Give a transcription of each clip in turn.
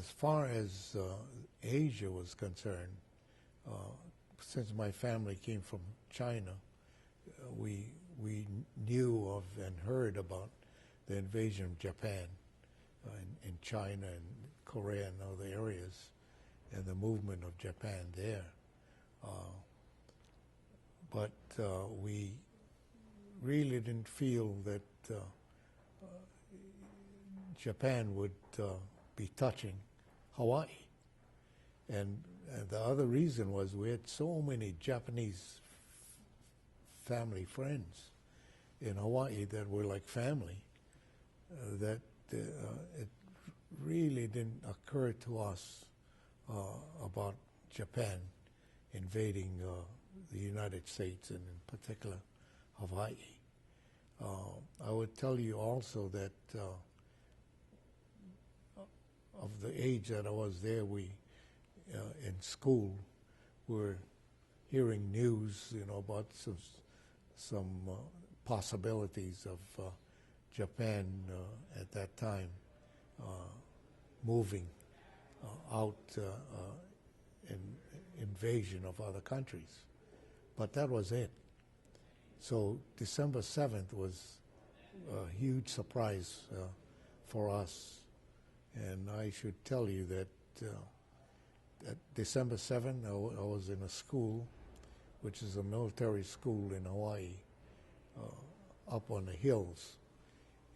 as far as Asia was concerned, since my family came from China, we knew of and heard about the invasion of Japan in China and Korea and other areas, and the movement of Japan there. But we really didn't feel that Japan would be touching Hawaii. And the other reason was we had so many Japanese family friends in Hawaii that were like family, that it really didn't occur to us about Japan invading the United States, and in particular Hawaii. I would tell you also that of the age that I was there, we in school were hearing news, about some possibilities of Japan at that time moving out in invasion of other countries. But that was it. So December 7th was a huge surprise for us. And I should tell you that at December 7th, I was in a school, which is a military school in Hawaii, up on the hills.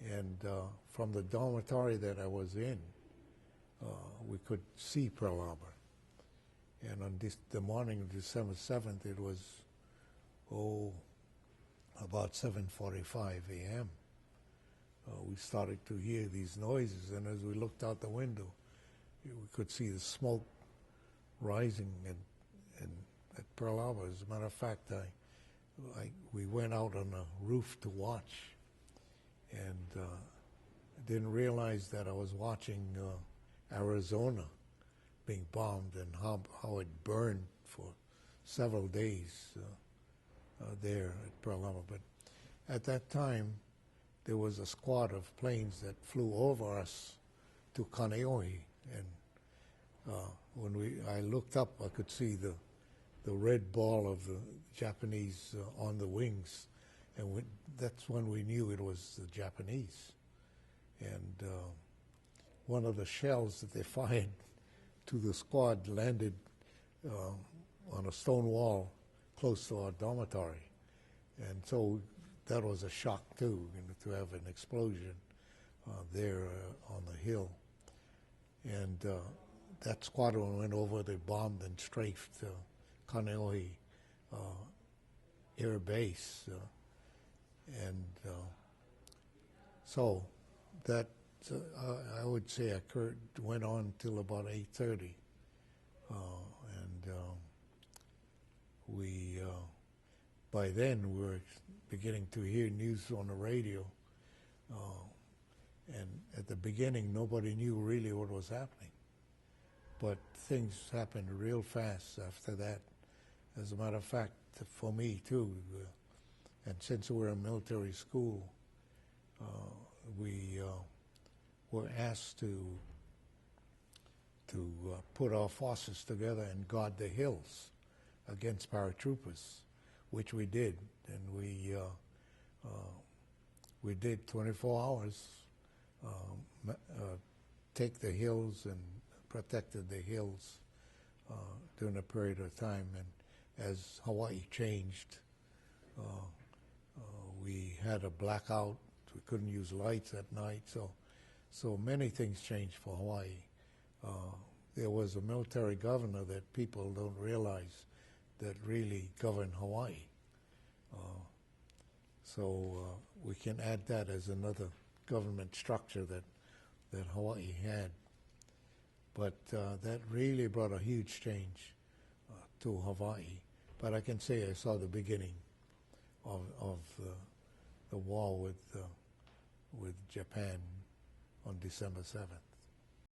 And from the dormitory that I was in, we could see Pearl Harbor. And on the morning of December 7th, it was, about 7:45 a.m. We started to hear these noises, and as we looked out the window, we could see the smoke rising at Pearl Harbor. As a matter of fact, we went out on the roof to watch, and didn't realize that I was watching Arizona being bombed, and how it burned for several days there at Pearl Harbor. But at that time, there was a squad of planes that flew over us to Kaneohe, and when I looked up, I could see the red ball of the Japanese on the wings, and that's when we knew it was the Japanese. And one of the shells that they fired to the squad landed on a stone wall close to our dormitory. And so that was a shock too, to have an explosion there on the hill. And that squadron went over, they bombed and strafed Kaneohe Air Base. So that, I would say, went on till about 8:30. We, by then, we were beginning to hear news on the radio. And at the beginning, nobody knew really what was happening. But things happened real fast after that. As a matter of fact, for me too, and since we're a military school, we were asked to put our forces together and guard the hills against paratroopers, which we did. And we did 24 hours, take the hills and protected the hills during a period of time. And as Hawaii changed, we had a blackout. We couldn't use lights at night, so many things changed for Hawaii. There was a military governor that people don't realize that really governed Hawaii. So we can add that as another government structure that Hawaii had. But that really brought a huge change to Hawaii. But I can say I saw the beginning of the war with Japan on December 7th.